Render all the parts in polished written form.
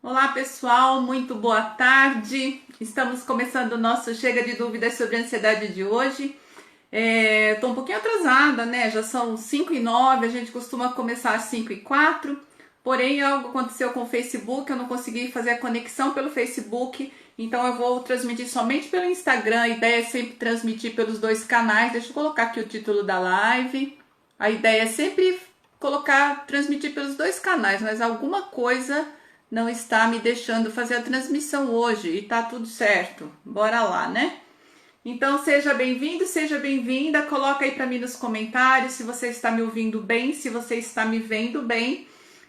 Olá pessoal, muito boa tarde. Estamos começando o nosso Chega de Dúvidas sobre Ansiedade de hoje. Estou um pouquinho atrasada, né? Já são 5h09, a gente costuma começar às 5h04. Porém, algo aconteceu com o Facebook, eu não consegui fazer a conexão pelo Facebook, então eu vou transmitir somente pelo Instagram. A ideia é sempre transmitir pelos dois canais. Deixa eu colocar aqui o título da live. A ideia é sempre transmitir pelos dois canais, mas alguma coisa não está me deixando fazer a transmissão hoje e tá tudo certo. Bora lá, né? Então seja bem-vindo, seja bem-vinda. Coloca aí para mim nos comentários se você está me ouvindo bem, se você está me vendo bem.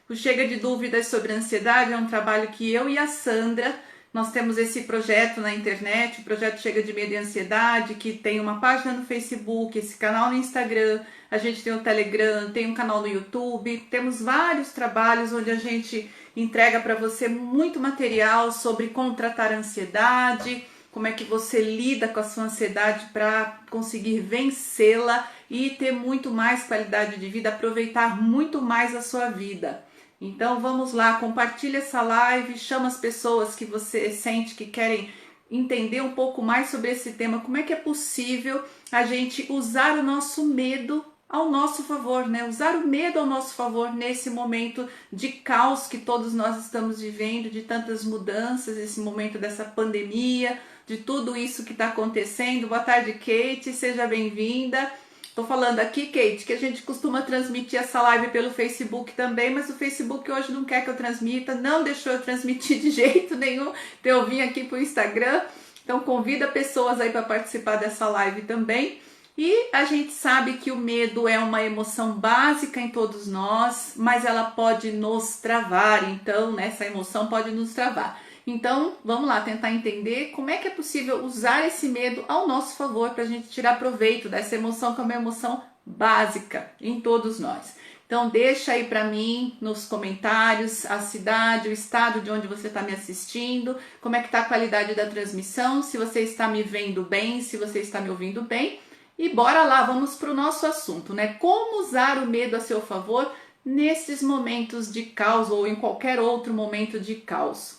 O Chega de Dúvidas sobre Ansiedade é um trabalho que eu e a Sandra, nós temos esse projeto na internet, o projeto Chega de Medo e Ansiedade, que tem uma página no Facebook, esse canal no Instagram, a gente tem o Telegram, tem um canal no YouTube, temos vários trabalhos onde a gente entrega para você muito material sobre como tratar a ansiedade, como é que você lida com a sua ansiedade para conseguir vencê-la e ter muito mais qualidade de vida, aproveitar muito mais a sua vida. Então vamos lá, compartilha essa live, chama as pessoas que você sente que querem entender um pouco mais sobre esse tema, como é que é possível a gente usar o nosso medo ao nosso favor, né? Usar o medo ao nosso favor nesse momento de caos que todos nós estamos vivendo, de tantas mudanças, esse momento dessa pandemia, de tudo isso que está acontecendo. Boa tarde, Kate, seja bem-vinda. Tô falando aqui, Kate, que a gente costuma transmitir essa live pelo Facebook também, mas o Facebook hoje não quer que eu transmita, não deixou eu transmitir de jeito nenhum, então eu vim aqui pro Instagram. Então convida pessoas aí para participar dessa live também. E a gente sabe que o medo é uma emoção básica em todos nós, mas ela pode nos travar, então, né, essa emoção pode nos travar. Então, vamos lá tentar entender como é que é possível usar esse medo ao nosso favor para a gente tirar proveito dessa emoção, que é uma emoção básica em todos nós. Então, deixa aí para mim nos comentários a cidade, o estado de onde você está me assistindo, como é que está a qualidade da transmissão, se você está me vendo bem, se você está me ouvindo bem. E bora lá, vamos para o nosso assunto, né? Como usar o medo a seu favor nesses momentos de caos ou em qualquer outro momento de caos.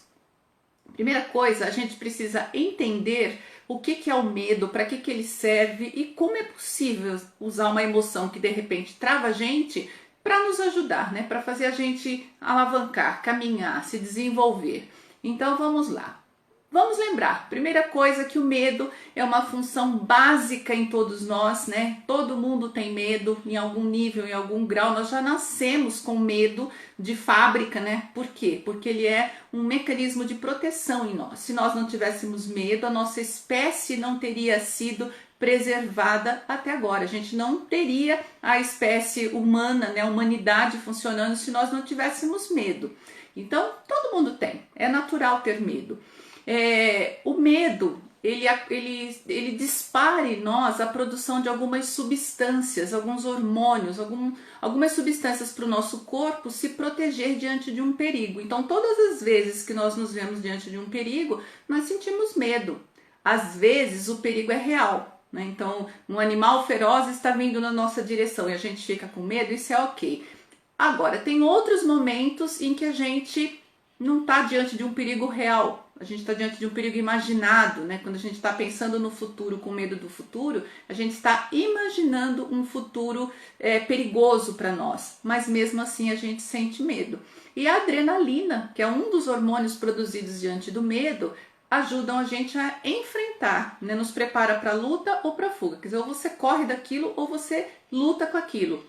Primeira coisa, a gente precisa entender o que é o medo, para que ele serve e como é possível usar uma emoção que de repente trava a gente para nos ajudar, né? Para fazer a gente alavancar, caminhar, se desenvolver. Então vamos lá. Vamos lembrar, primeira coisa, que o medo é uma função básica em todos nós, né? Todo mundo tem medo em algum nível, em algum grau. Nós já nascemos com medo de fábrica, né? Por quê? Porque ele é um mecanismo de proteção em nós. Se nós não tivéssemos medo, a nossa espécie não teria sido preservada até agora. A gente não teria a espécie humana, né? A humanidade funcionando se nós não tivéssemos medo. Então, todo mundo tem. É natural ter medo. O medo, ele dispara em nós a produção de algumas substâncias, alguns hormônios, algumas substâncias para o nosso corpo se proteger diante de um perigo. Então, todas as vezes que nós nos vemos diante de um perigo, nós sentimos medo. Às vezes, o perigo é real, né? Então, um animal feroz está vindo na nossa direção e a gente fica com medo, isso é ok. Agora, tem outros momentos em que a gente não está diante de um perigo real. A gente está diante de um perigo imaginado, né? Quando a gente está pensando no futuro, com medo do futuro, a gente está imaginando um futuro perigoso para nós, mas mesmo assim a gente sente medo. E a adrenalina, que é um dos hormônios produzidos diante do medo, ajudam a gente a enfrentar, né? Nos prepara para a luta ou para a fuga. Quer dizer, ou você corre daquilo ou você luta com aquilo.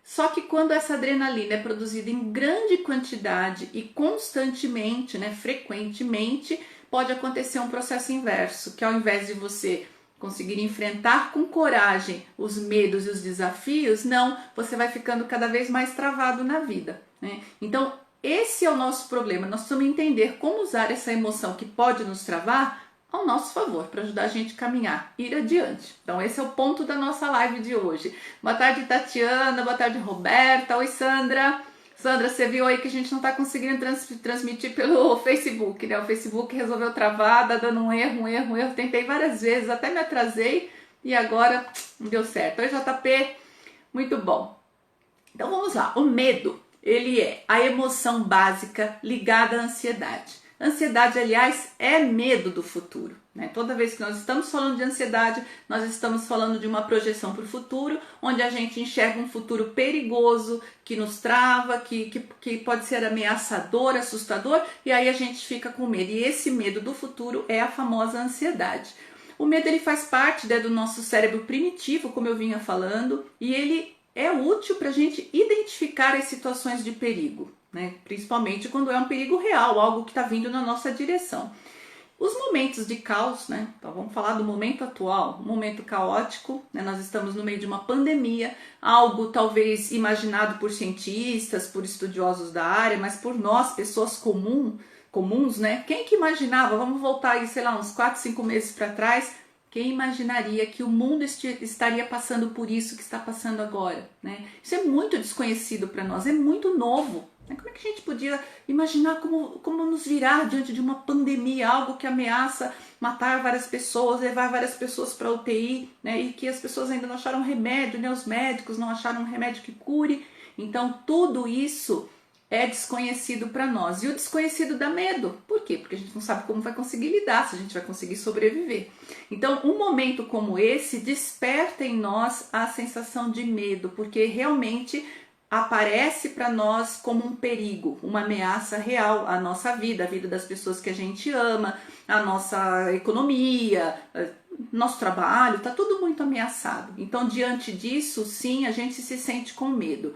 Só que quando essa adrenalina é produzida em grande quantidade e constantemente, né, frequentemente, pode acontecer um processo inverso, que ao invés de você conseguir enfrentar com coragem os medos e os desafios, não, você vai ficando cada vez mais travado na vida, né? Então, esse é o nosso problema. Nós precisamos entender como usar essa emoção que pode nos travar ao nosso favor, para ajudar a gente a caminhar, ir adiante. Então esse é o ponto da nossa live de hoje. Boa tarde, Tatiana, boa tarde, Roberta, oi, Sandra. Sandra, você viu aí que a gente não está conseguindo transmitir pelo Facebook, né? O Facebook resolveu travar, tá dando um erro. Tentei várias vezes, até me atrasei e agora não deu certo. Oi, JP, muito bom. Então vamos lá, o medo. ele é a emoção básica ligada à ansiedade. Ansiedade, aliás, é medo do futuro, né? Toda vez que nós estamos falando de ansiedade, nós estamos falando de uma projeção para o futuro, onde a gente enxerga um futuro perigoso, que nos trava, que pode ser ameaçador, assustador, e aí a gente fica com medo. E esse medo do futuro é a famosa ansiedade. O medo, ele faz parte, né, do nosso cérebro primitivo, como eu vinha falando, e ele é útil para a gente identificar as situações de perigo, né? Principalmente quando é um perigo real, algo que está vindo na nossa direção. Os momentos de caos, né? Então vamos falar do momento atual, um momento caótico, né? Nós estamos no meio de uma pandemia, algo talvez imaginado por cientistas, por estudiosos da área, mas por nós, pessoas comuns, né? Quem que imaginava, vamos voltar aí, sei lá, uns 4, 5 meses para trás, quem imaginaria que o mundo estaria passando por isso que está passando agora, né? Isso é muito desconhecido para nós, é muito novo. Como é que a gente podia imaginar como nos virar diante de uma pandemia, algo que ameaça matar várias pessoas, levar várias pessoas para a UTI, né? E que as pessoas ainda não acharam remédio, né? Os médicos não acharam um remédio que cure. Então tudo isso é desconhecido para nós. E o desconhecido dá medo. Por quê? Porque a gente não sabe como vai conseguir lidar, se a gente vai conseguir sobreviver. Então, um momento como esse desperta em nós a sensação de medo, porque realmente aparece para nós como um perigo, uma ameaça real à nossa vida, à vida das pessoas que a gente ama, à nossa economia, nosso trabalho, está tudo muito ameaçado. Então, diante disso, sim, a gente se sente com medo.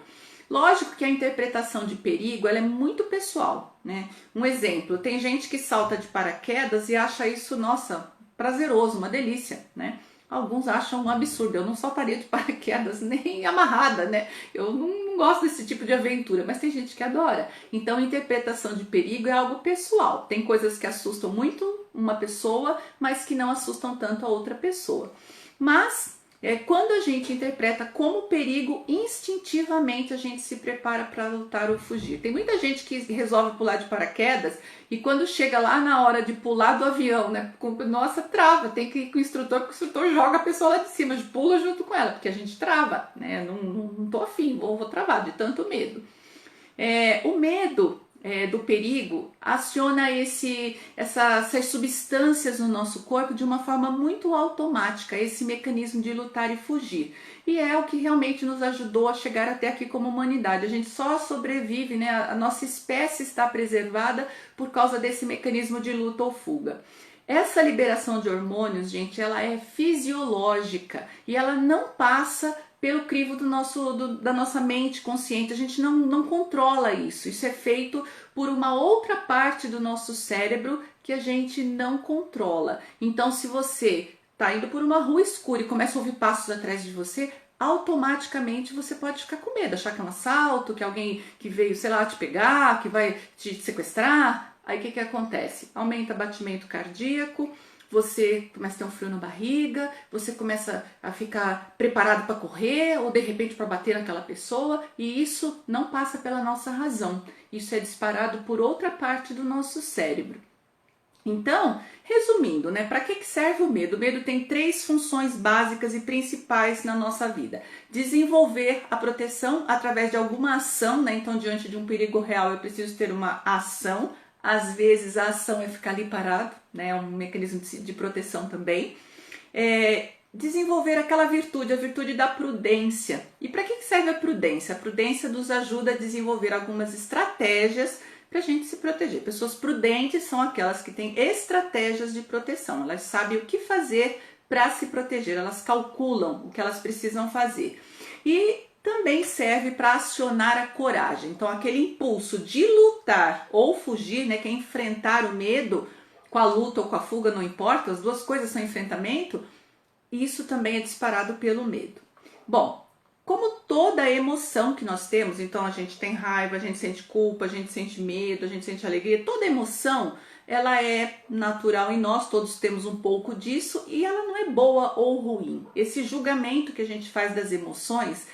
Lógico que a interpretação de perigo ela é muito pessoal, né? Um exemplo, tem gente que salta de paraquedas e acha isso, nossa, prazeroso, uma delícia, né? Alguns acham um absurdo, eu não saltaria de paraquedas nem amarrada, né? Eu não gosto desse tipo de aventura, mas tem gente que adora. Então, interpretação de perigo é algo pessoal. Tem coisas que assustam muito uma pessoa, mas que não assustam tanto a outra pessoa. Mas quando a gente interpreta como perigo, instintivamente a gente se prepara para lutar ou fugir. Tem muita gente que resolve pular de paraquedas e quando chega lá na hora de pular do avião, né? Nossa, trava, tem que ir com o instrutor joga a pessoa lá de cima, pula junto com ela, porque a gente trava, né? Não tô afim, vou travar de tanto medo. O medo do perigo aciona essas substâncias no nosso corpo de uma forma muito automática, esse mecanismo de lutar e fugir. E é o que realmente nos ajudou a chegar até aqui como humanidade. A gente só sobrevive, né? A nossa espécie está preservada por causa desse mecanismo de luta ou fuga. Essa liberação de hormônios, gente, ela é fisiológica e ela não passa pelo crivo da nossa mente consciente. A gente não controla isso. Isso é feito por uma outra parte do nosso cérebro que a gente não controla. Então, se você está indo por uma rua escura e começa a ouvir passos atrás de você, automaticamente você pode ficar com medo, achar que é um assalto, que alguém que veio, sei lá, te pegar, que vai te sequestrar. Aí o que acontece? Aumenta o batimento cardíaco, você começa a ter um frio na barriga, você começa a ficar preparado para correr ou de repente para bater naquela pessoa, e isso não passa pela nossa razão. Isso é disparado por outra parte do nosso cérebro. Então, resumindo, né, para que serve o medo? O medo tem 3 funções básicas e principais na nossa vida. Desenvolver a proteção através de alguma ação, né? Então, diante de um perigo real, eu preciso ter uma ação. Às vezes a ação é ficar ali parado, né? É um mecanismo de proteção também. Desenvolver aquela virtude, a virtude da prudência. E para que serve a prudência? A prudência nos ajuda a desenvolver algumas estratégias para a gente se proteger. Pessoas prudentes são aquelas que têm estratégias de proteção. Elas sabem o que fazer para se proteger, elas calculam o que elas precisam fazer. E também serve para acionar a coragem. Então, aquele impulso de lutar ou fugir, né, que é enfrentar o medo, com a luta ou com a fuga, não importa, as duas coisas são enfrentamento, isso também é disparado pelo medo. Bom, como toda emoção que nós temos, então a gente tem raiva, a gente sente culpa, a gente sente medo, a gente sente alegria, toda emoção, ela é natural em nós, todos temos um pouco disso e ela não é boa ou ruim. Esse julgamento que a gente faz das emoções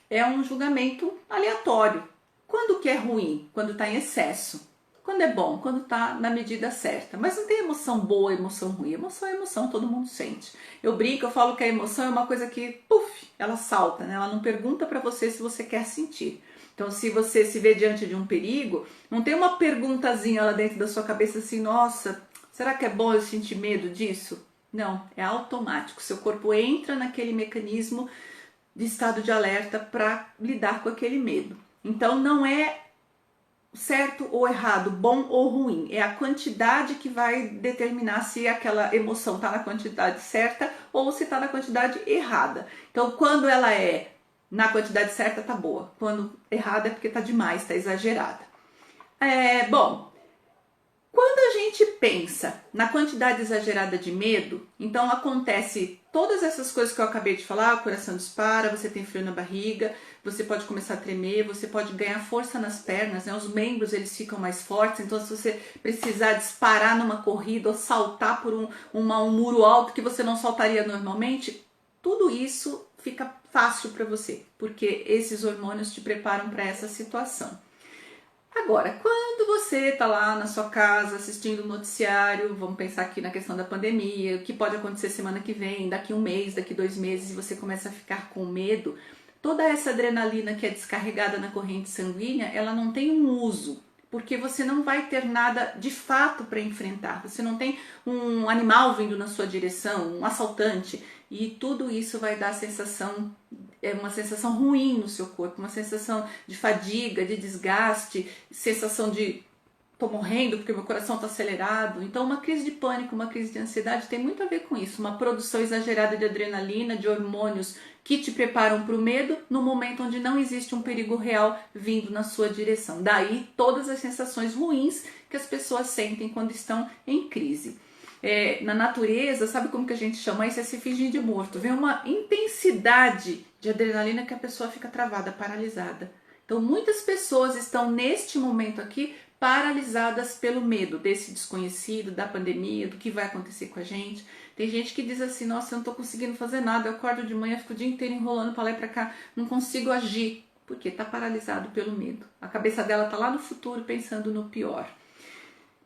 é um julgamento aleatório. Quando que é ruim? Quando está em excesso. Quando é bom? Quando está na medida certa. Mas não tem emoção boa, emoção ruim. Emoção é emoção, todo mundo sente. Eu brinco, eu falo que a emoção é uma coisa que, puf, ela salta, né? Ela não pergunta para você se você quer sentir. Então, se você se vê diante de um perigo, não tem uma perguntazinha lá dentro da sua cabeça assim, nossa, será que é bom eu sentir medo disso? Não, é automático. Seu corpo entra naquele mecanismo de estado de alerta para lidar com aquele medo. Então, não é certo ou errado, bom ou ruim. É a quantidade que vai determinar se aquela emoção está na quantidade certa ou se está na quantidade errada. Então, quando ela é na quantidade certa, tá boa. Quando errada é porque tá demais, tá exagerada. Bom, quando a gente pensa na quantidade exagerada de medo, então acontece todas essas coisas que eu acabei de falar, o coração dispara, você tem frio na barriga, você pode começar a tremer, você pode ganhar força nas pernas, né? Os membros eles ficam mais fortes, então se você precisar disparar numa corrida ou saltar por um muro alto que você não saltaria normalmente, tudo isso fica fácil para você, porque esses hormônios te preparam para essa situação. Agora, quando você está lá na sua casa assistindo o noticiário, vamos pensar aqui na questão da pandemia, o que pode acontecer semana que vem, daqui um mês, daqui 2 meses, e você começa a ficar com medo, toda essa adrenalina que é descarregada na corrente sanguínea, ela não tem um uso, porque você não vai ter nada de fato para enfrentar. Você não tem um animal vindo na sua direção, um assaltante, e tudo isso vai dar uma sensação ruim no seu corpo, uma sensação de fadiga, de desgaste, sensação de tô morrendo porque meu coração está acelerado. Então, uma crise de pânico, uma crise de ansiedade tem muito a ver com isso. Uma produção exagerada de adrenalina, de hormônios que te preparam para o medo no momento onde não existe um perigo real vindo na sua direção. Daí, todas as sensações ruins que as pessoas sentem quando estão em crise. Na natureza, sabe como que a gente chama isso? É se fingir de morto. Vem uma intensidade de adrenalina que a pessoa fica travada, paralisada. Então, muitas pessoas estão neste momento aqui paralisadas pelo medo desse desconhecido, da pandemia, do que vai acontecer com a gente. Tem gente que diz assim, nossa, eu não tô conseguindo fazer nada, eu acordo de manhã, fico o dia inteiro enrolando para lá e para cá, não consigo agir, porque tá paralisado pelo medo. A cabeça dela tá lá no futuro pensando no pior.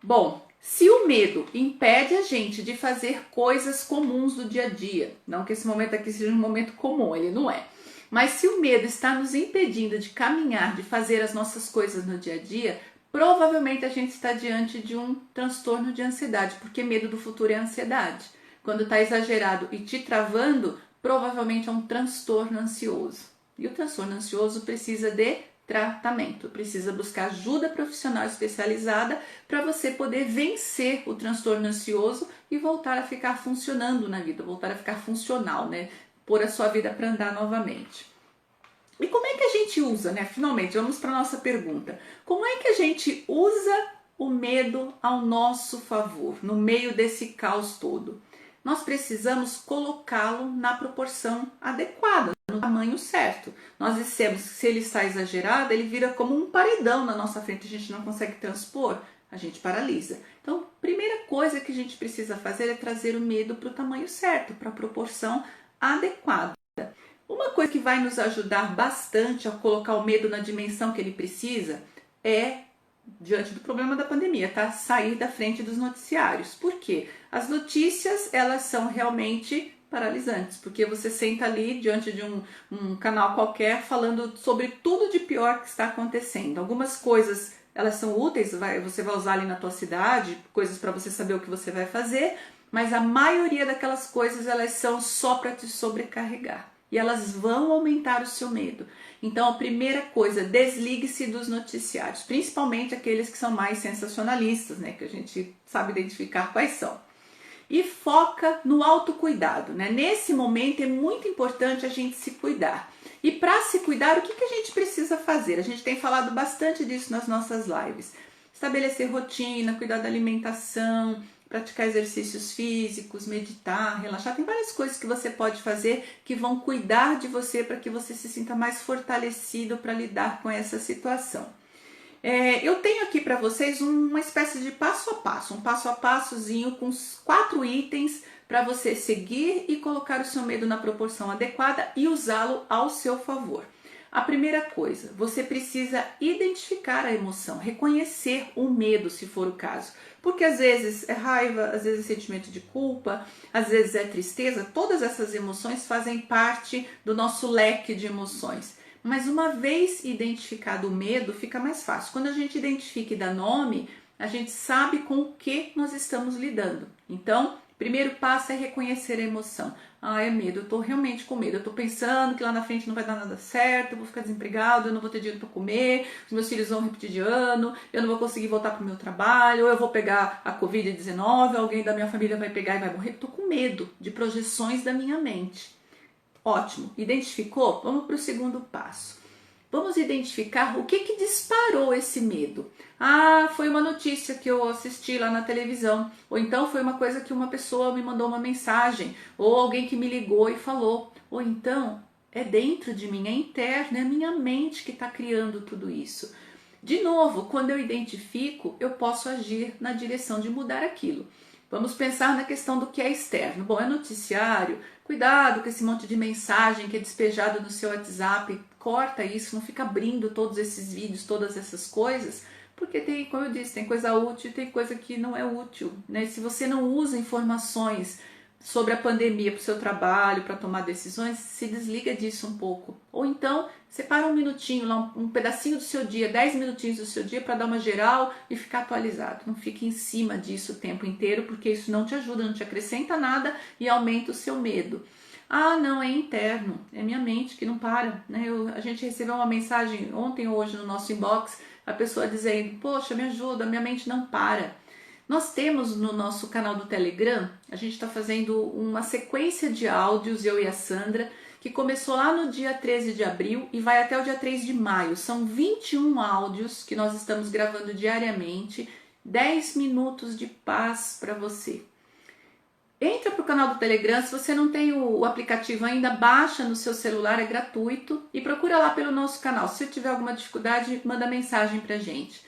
Bom, se o medo impede a gente de fazer coisas comuns do dia a dia, não que esse momento aqui seja um momento comum, ele não é, mas se o medo está nos impedindo de caminhar, de fazer as nossas coisas no dia a dia, provavelmente a gente está diante de um transtorno de ansiedade, porque medo do futuro é ansiedade. Quando está exagerado e te travando, provavelmente é um transtorno ansioso. E o transtorno ansioso precisa de tratamento, precisa buscar ajuda profissional especializada para você poder vencer o transtorno ansioso e voltar a ficar funcionando na vida, voltar a ficar funcional, né? Pôr a sua vida para andar novamente. E como é que a gente usa, né? Finalmente, vamos para a nossa pergunta. Como é que a gente usa o medo ao nosso favor, no meio desse caos todo? Nós precisamos colocá-lo na proporção adequada, no tamanho certo. Nós dissemos que se ele está exagerado, ele vira como um paredão na nossa frente, a gente não consegue transpor, a gente paralisa. Então, primeira coisa que a gente precisa fazer é trazer o medo para o tamanho certo, para a proporção adequada. Uma coisa que vai nos ajudar bastante a colocar o medo na dimensão que ele precisa é, diante do problema da pandemia, tá? Sair da frente dos noticiários. Por quê? As notícias, elas são realmente paralisantes, porque você senta ali diante de um canal qualquer falando sobre tudo de pior que está acontecendo. Algumas coisas, elas são úteis, você vai usar ali na tua cidade, coisas para você saber o que você vai fazer, mas a maioria daquelas coisas, elas são só para te sobrecarregar. E elas vão aumentar o seu medo. Então, a primeira coisa, desligue-se dos noticiários, principalmente aqueles que são mais sensacionalistas, né? Que a gente sabe identificar quais são. E foca no autocuidado, né? Nesse momento é muito importante a gente se cuidar. E para se cuidar, o que a gente precisa fazer? A gente tem falado bastante disso nas nossas lives. Estabelecer rotina, cuidar da alimentação, praticar exercícios físicos, meditar, relaxar. Tem várias coisas que você pode fazer que vão cuidar de você para que você se sinta mais fortalecido para lidar com essa situação. Eu tenho aqui para vocês uma espécie de passo a passo, um passo a passozinho com 4 itens para você seguir e colocar o seu medo na proporção adequada e usá-lo ao seu favor. A primeira coisa, você precisa identificar a emoção, reconhecer o medo, se for o caso. Porque às vezes é raiva, às vezes é sentimento de culpa, às vezes é tristeza. Todas essas emoções fazem parte do nosso leque de emoções. Mas uma vez identificado o medo, fica mais fácil. Quando a gente identifica e dá nome, a gente sabe com o que nós estamos lidando. Então, primeiro passo é reconhecer a emoção. Ah, é medo, eu tô realmente com medo. Eu tô pensando que lá na frente não vai dar nada certo, eu vou ficar desempregado, eu não vou ter dinheiro para comer, os meus filhos vão repetir de ano, eu não vou conseguir voltar pro meu trabalho, ou eu vou pegar a Covid-19, alguém da minha família vai pegar e vai morrer. Eu tô com medo de projeções da minha mente. Ótimo, identificou? Vamos para o segundo passo. Vamos identificar o que disparou esse medo. Ah, foi uma notícia que eu assisti lá na televisão, ou então foi uma coisa que uma pessoa me mandou uma mensagem, ou alguém que me ligou e falou, ou então é dentro de mim, é interno, é a minha mente que está criando tudo isso. De novo, quando eu identifico, eu posso agir na direção de mudar aquilo. Vamos pensar na questão do que é externo. Bom, é noticiário, cuidado com esse monte de mensagem que é despejado no seu WhatsApp, corta isso, não fica abrindo todos esses vídeos, todas essas coisas, porque tem, como eu disse, tem coisa útil e tem coisa que não é útil, né? Se você não usa informações sobre a pandemia para o seu trabalho, para tomar decisões, se desliga disso um pouco. Ou então, separa um minutinho, lá, um pedacinho do seu dia, 10 minutinhos do seu dia para dar uma geral e ficar atualizado. Não fique em cima disso o tempo inteiro, porque isso não te ajuda, não te acrescenta nada e aumenta o seu medo. Ah, não, é interno, é minha mente que não para, né? A gente recebeu uma mensagem ontem ou hoje no nosso inbox, a pessoa dizendo, poxa, me ajuda, minha mente não para. Nós temos no nosso canal do Telegram, a gente está fazendo uma sequência de áudios, eu e a Sandra, que começou lá no dia 13 de abril e vai até o dia 3 de maio. São 21 áudios que nós estamos gravando diariamente, 10 minutos de paz para você. Entra para o canal do Telegram, se você não tem o aplicativo ainda, baixa no seu celular, é gratuito, e procura lá pelo nosso canal. Se tiver alguma dificuldade, manda mensagem para a gente.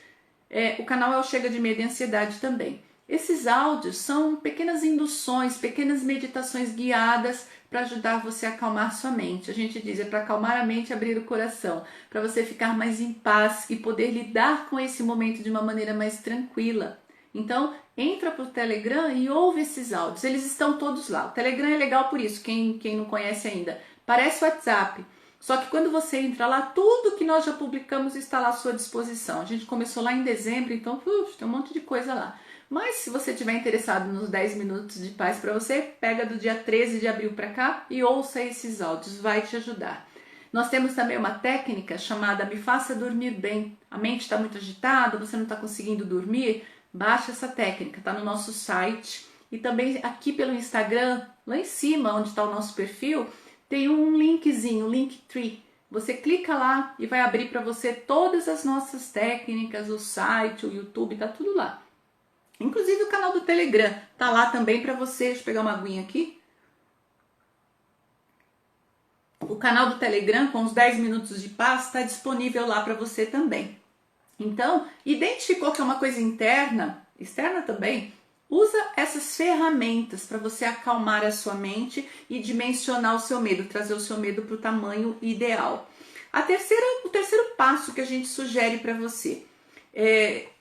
O canal é o Chega de Medo e Ansiedade também. Esses áudios são pequenas induções, pequenas meditações guiadas para ajudar você a acalmar sua mente. A gente diz, é para acalmar a mente e abrir o coração, para você ficar mais em paz e poder lidar com esse momento de uma maneira mais tranquila. Então, entra para o Telegram e ouve esses áudios. Eles estão todos lá. O Telegram é legal por isso, quem não conhece ainda. Parece o WhatsApp. Só que quando você entra lá, tudo que nós já publicamos está lá à sua disposição. A gente começou lá em dezembro, então tem um monte de coisa lá. Mas se você estiver interessado nos 10 minutos de paz para você, pega do dia 13 de abril para cá e ouça esses áudios, vai te ajudar. Nós temos também uma técnica chamada Me Faça Dormir Bem. A mente está muito agitada, você não está conseguindo dormir? Baixa essa técnica, está no nosso site. E também aqui pelo Instagram, lá em cima, onde está o nosso perfil, tem um linkzinho, Linktree. Você clica lá e vai abrir para você todas as nossas técnicas, o site, o YouTube, tá tudo lá. Inclusive o canal do Telegram tá lá também para você. Deixa eu pegar uma aguinha aqui. O canal do Telegram com os 10 minutos de paz está disponível lá para você também. Então, identificou que é uma coisa interna, externa também? Usa essas ferramentas para você acalmar a sua mente e dimensionar o seu medo, trazer o seu medo para o tamanho ideal. O terceiro passo que a gente sugere para você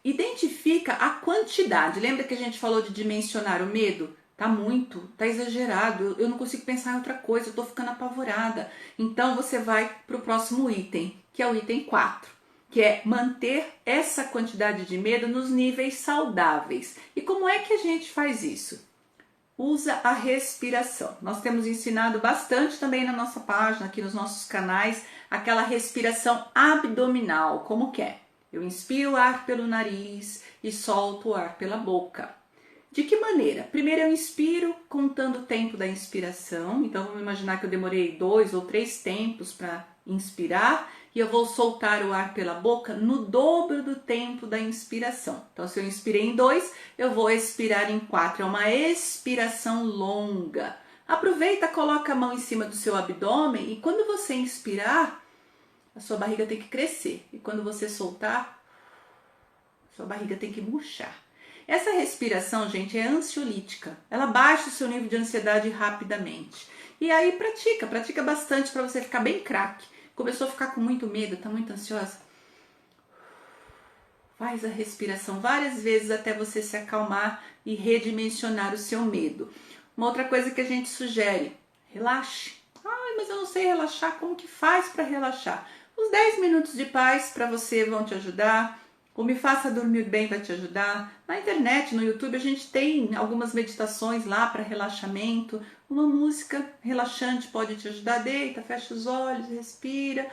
identifica a quantidade. Lembra que a gente falou de dimensionar o medo? Tá muito, tá exagerado, eu não consigo pensar em outra coisa, eu tô ficando apavorada. Então você vai para o próximo item, que é o item 4. Que é manter essa quantidade de medo nos níveis saudáveis. E como é que a gente faz isso? Usa a respiração. Nós temos ensinado bastante também na nossa página, aqui nos nossos canais, aquela respiração abdominal. Como que é? Eu inspiro o ar pelo nariz e solto o ar pela boca. De que maneira? Primeiro eu inspiro contando o tempo da inspiração. Então vamos imaginar que eu demorei 2 ou 3 tempos para inspirar. E eu vou soltar o ar pela boca no dobro do tempo da inspiração. Então, se eu inspirei em 2, eu vou expirar em 4. É uma expiração longa. Aproveita, coloca a mão em cima do seu abdômen e quando você inspirar, a sua barriga tem que crescer. E quando você soltar, a sua barriga tem que murchar. Essa respiração, gente, é ansiolítica. Ela baixa o seu nível de ansiedade rapidamente. E aí pratica bastante para você ficar bem craque. Começou a ficar com muito medo, tá muito ansiosa? Faz a respiração várias vezes até você se acalmar e redimensionar o seu medo. Uma outra coisa que a gente sugere, relaxe. Ai, mas eu não sei relaxar, como que faz para relaxar? Os 10 minutos de paz para você vão te ajudar. O Me Faça Dormir Bem vai te ajudar. Na internet, no YouTube, a gente tem algumas meditações lá para relaxamento. Uma música relaxante pode te ajudar. Deita, fecha os olhos, respira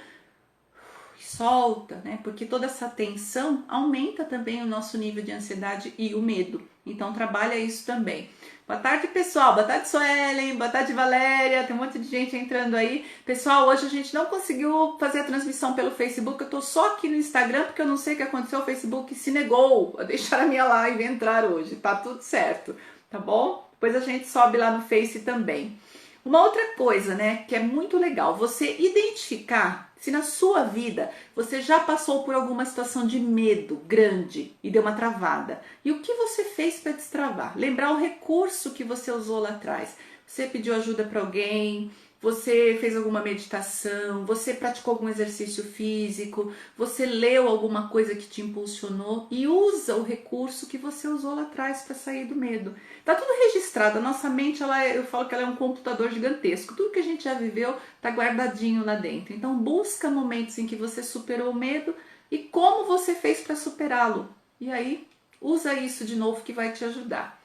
e solta, né? Porque toda essa tensão aumenta também o nosso nível de ansiedade e o medo. Então, trabalha isso também. Boa tarde, pessoal. Boa tarde, Suelen. Boa tarde, Valéria. Tem um monte de gente entrando aí. Pessoal, hoje a gente não conseguiu fazer a transmissão pelo Facebook. Eu tô só aqui no Instagram porque eu não sei o que aconteceu. O Facebook se negou a deixar a minha live entrar hoje. Tá tudo certo, tá bom? Depois a gente sobe lá no Face também. Uma outra coisa, né, que é muito legal, você identificar se na sua vida você já passou por alguma situação de medo grande e deu uma travada. E o que você fez para destravar? Lembrar o recurso que você usou lá atrás. Você pediu ajuda para alguém, você fez alguma meditação, você praticou algum exercício físico, você leu alguma coisa que te impulsionou e usa o recurso que você usou lá atrás para sair do medo. Tá tudo registrado, a nossa mente, eu falo que ela é um computador gigantesco. Tudo que a gente já viveu tá guardadinho lá dentro. Então busca momentos em que você superou o medo e como você fez para superá-lo. E aí usa isso de novo que vai te ajudar.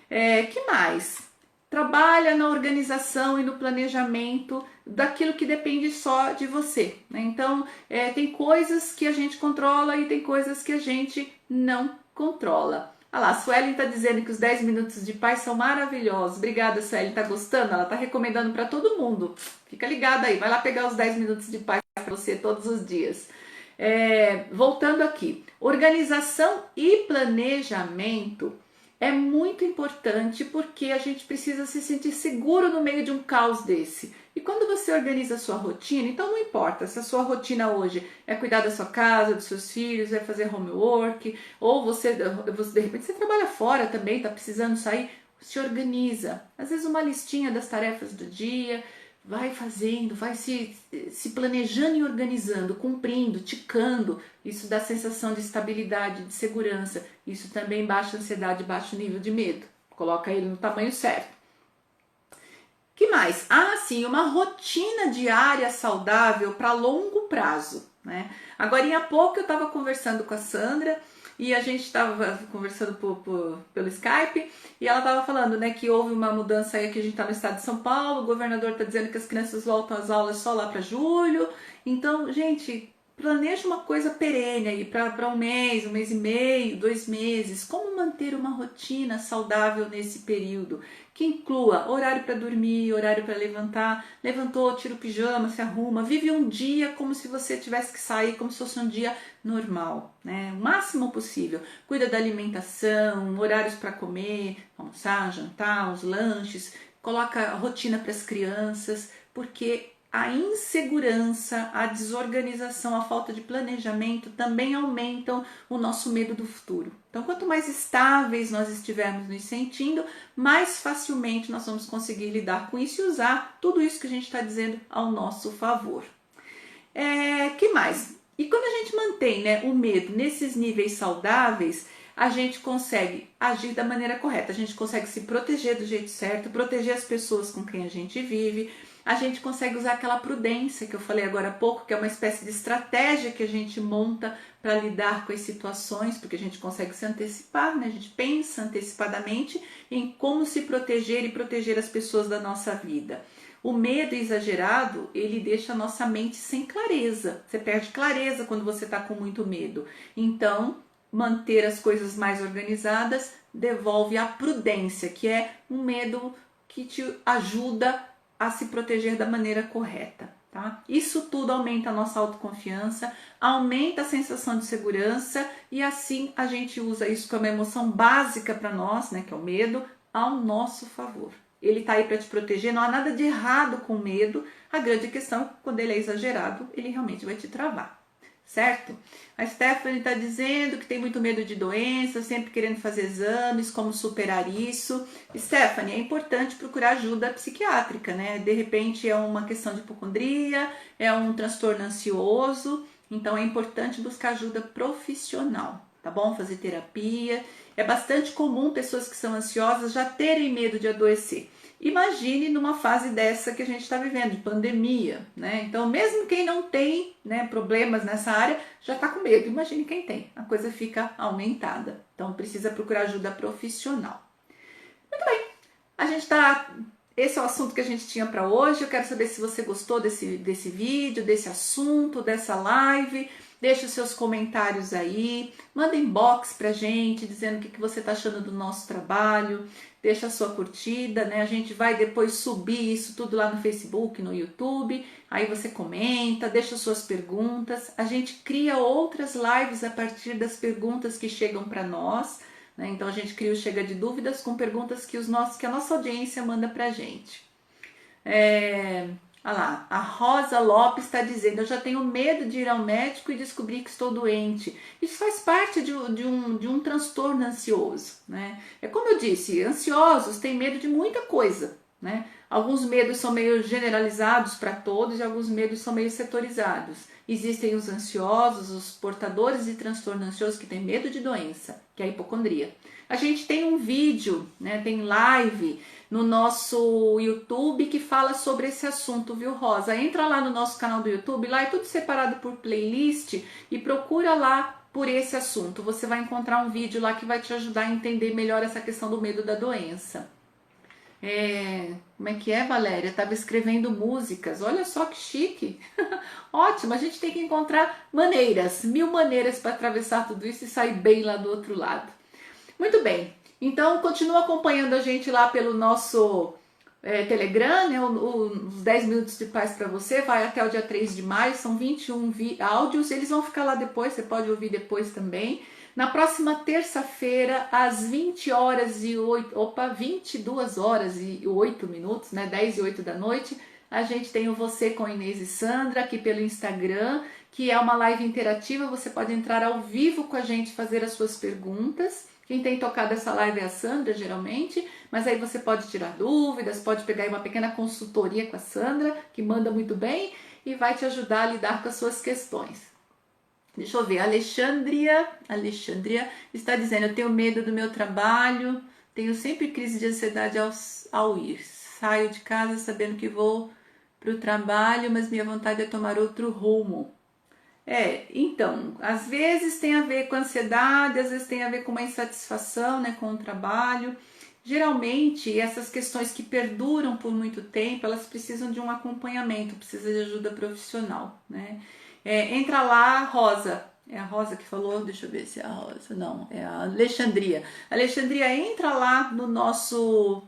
Que mais? Trabalha na organização e no planejamento daquilo que depende só de você, né? Então, tem coisas que a gente controla e tem coisas que a gente não controla. Ah lá, a Suelen está dizendo que os 10 minutos de paz são maravilhosos. Obrigada, Suelen. Está gostando? Ela está recomendando para todo mundo. Fica ligada aí, vai lá pegar os 10 minutos de paz para você todos os dias. Voltando aqui, organização e planejamento é muito importante porque a gente precisa se sentir seguro no meio de um caos desse. E quando você organiza a sua rotina, então não importa se a sua rotina hoje é cuidar da sua casa, dos seus filhos, é fazer homework, ou você de repente você trabalha fora também, está precisando sair, se organiza. Às vezes uma listinha das tarefas do dia, vai fazendo, vai se planejando e organizando, cumprindo, ticando. Isso dá sensação de estabilidade, de segurança. Isso também baixa a ansiedade, baixa o nível de medo. Coloca ele no tamanho certo. Que mais? Sim, uma rotina diária saudável para longo prazo, né? Agora, há pouco eu estava conversando com a Sandra e a gente estava conversando pelo Skype e ela estava falando, né, que houve uma mudança aí, que a gente está no estado de São Paulo, o governador está dizendo que as crianças voltam às aulas só lá para julho. Então, gente, planeja uma coisa perene aí para um mês e meio, 2 meses. Como manter uma rotina saudável nesse período? Que inclua horário para dormir, horário para levantar, levantou, tira o pijama, se arruma, vive um dia como se você tivesse que sair, como se fosse um dia normal, né? O máximo possível. Cuida da alimentação, horários para comer, almoçar, jantar, os lanches, coloca a rotina para as crianças, porque a insegurança, a desorganização, a falta de planejamento também aumentam o nosso medo do futuro. Então, quanto mais estáveis nós estivermos nos sentindo, mais facilmente nós vamos conseguir lidar com isso e usar tudo isso que a gente está dizendo ao nosso favor. Que mais? E quando a gente mantém, né, o medo nesses níveis saudáveis, a gente consegue agir da maneira correta, a gente consegue se proteger do jeito certo, proteger as pessoas com quem a gente vive, a gente consegue usar aquela prudência que eu falei agora há pouco, que é uma espécie de estratégia que a gente monta para lidar com as situações, porque a gente consegue se antecipar, né? A gente pensa antecipadamente em como se proteger e proteger as pessoas da nossa vida. O medo exagerado, ele deixa a nossa mente sem clareza. Você perde clareza quando você está com muito medo. Então, manter as coisas mais organizadas devolve a prudência, que é um medo que te ajuda a se proteger da maneira correta, tá? Isso tudo aumenta a nossa autoconfiança, aumenta a sensação de segurança e assim a gente usa isso como emoção básica para nós, né, que é o medo, ao nosso favor. Ele tá aí para te proteger, não há nada de errado com o medo, a grande questão, quando ele é exagerado, ele realmente vai te travar. Certo? A Stephanie está dizendo que tem muito medo de doença, sempre querendo fazer exames, como superar isso. Stephanie, é importante procurar ajuda psiquiátrica, né? De repente é uma questão de hipocondria, é um transtorno ansioso, então é importante buscar ajuda profissional, tá bom? Fazer terapia. É bastante comum pessoas que são ansiosas já terem medo de adoecer. Imagine numa fase dessa que a gente está vivendo, de pandemia, né? Então, mesmo quem não tem, né, problemas nessa área, já está com medo. Imagine quem tem, a coisa fica aumentada. Então, precisa procurar ajuda profissional. Muito bem, a gente está... Esse é o assunto que a gente tinha para hoje. Eu quero saber se você gostou desse vídeo, desse assunto, dessa live. Deixe os seus comentários aí, manda inbox pra gente, dizendo o que você tá achando do nosso trabalho, deixa a sua curtida, né? A gente vai depois subir isso tudo lá no Facebook, no YouTube, aí você comenta, deixa suas perguntas, a gente cria outras lives a partir das perguntas que chegam para nós, né? Então a gente cria o Chega de Dúvidas com perguntas que a nossa audiência manda pra gente. Olha lá, a Rosa Lopes está dizendo: eu já tenho medo de ir ao médico e descobrir que estou doente. Isso faz parte de um transtorno ansioso, né? É como eu disse, ansiosos têm medo de muita coisa, né? Alguns medos são meio generalizados para todos e alguns medos são meio setorizados. Existem os ansiosos, os portadores de transtorno ansioso que têm medo de doença, que é a hipocondria. A gente tem um vídeo, né? Tem live no nosso YouTube que fala sobre esse assunto, viu, Rosa? Entra lá no nosso canal do YouTube, lá é tudo separado por playlist e procura lá por esse assunto. Você vai encontrar um vídeo lá que vai te ajudar a entender melhor essa questão do medo da doença. Como é que é, Valéria? Estava escrevendo músicas. Olha só que chique. Ótimo, a gente tem que encontrar maneiras, 1000 maneiras para atravessar tudo isso e sair bem lá do outro lado. Muito bem. Então, continua acompanhando a gente lá pelo nosso Telegram, né? Os 10 minutos de paz para você, vai até o dia 3 de maio, são 21 áudios, eles vão ficar lá depois, você pode ouvir depois também. Na próxima terça-feira, às 22 horas e 8 minutos, né? 10 e 8 da noite, a gente tem o Você com Inês e Sandra aqui pelo Instagram, que é uma live interativa, você pode entrar ao vivo com a gente, fazer as suas perguntas. Quem tem tocado essa live é a Sandra, geralmente, mas aí você pode tirar dúvidas, pode pegar aí uma pequena consultoria com a Sandra, que manda muito bem e vai te ajudar a lidar com as suas questões. Deixa eu ver, Alexandria está dizendo: eu tenho medo do meu trabalho, tenho sempre crise de ansiedade ao ir. Saio de casa sabendo que vou para o trabalho, mas minha vontade é tomar outro rumo. Então, às vezes tem a ver com ansiedade, às vezes tem a ver com uma insatisfação, né, com o trabalho. Geralmente, essas questões que perduram por muito tempo, elas precisam de um acompanhamento, precisa de ajuda profissional, né? Entra lá, Rosa, é a Rosa que falou, deixa eu ver se é a Rosa, não, é a Alexandria. Alexandria, entra lá no nosso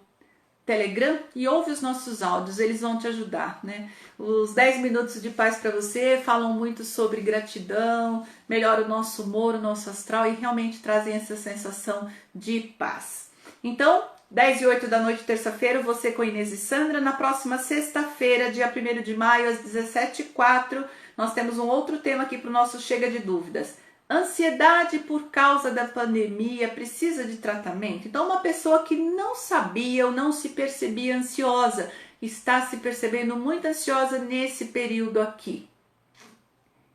Telegram e ouve os nossos áudios, eles vão te ajudar, né? Os 10 minutos de paz para você falam muito sobre gratidão, melhora o nosso humor, o nosso astral e realmente trazem essa sensação de paz. Então, 10 e 8 da noite, terça-feira, você com Inês e Sandra. Na próxima sexta-feira, dia 1º de maio, às 17h04, nós temos um outro tema aqui para o nosso Chega de Dúvidas. Ansiedade por causa da pandemia precisa de tratamento? Então, uma pessoa que não sabia ou não se percebia ansiosa, está se percebendo muito ansiosa nesse período aqui.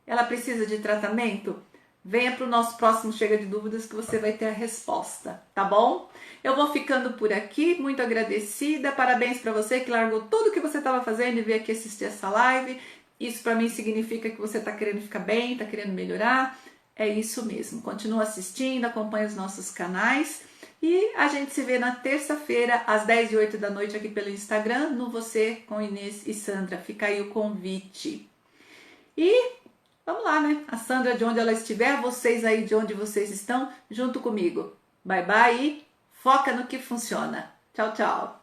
Ela precisa de tratamento? Venha para o nosso próximo Chega de Dúvidas que você vai ter a resposta, tá bom? Eu vou ficando por aqui, muito agradecida, parabéns para você que largou tudo o que você estava fazendo e veio aqui assistir essa live. Isso para mim significa que você está querendo ficar bem, está querendo melhorar. É isso mesmo, continua assistindo, acompanha os nossos canais e a gente se vê na terça-feira às 10 e 8 da noite aqui pelo Instagram, no Você com Inês e Sandra. Fica aí o convite. E vamos lá, né? A Sandra de onde ela estiver, vocês aí de onde vocês estão, junto comigo. Bye, bye e foca no que funciona. Tchau, tchau.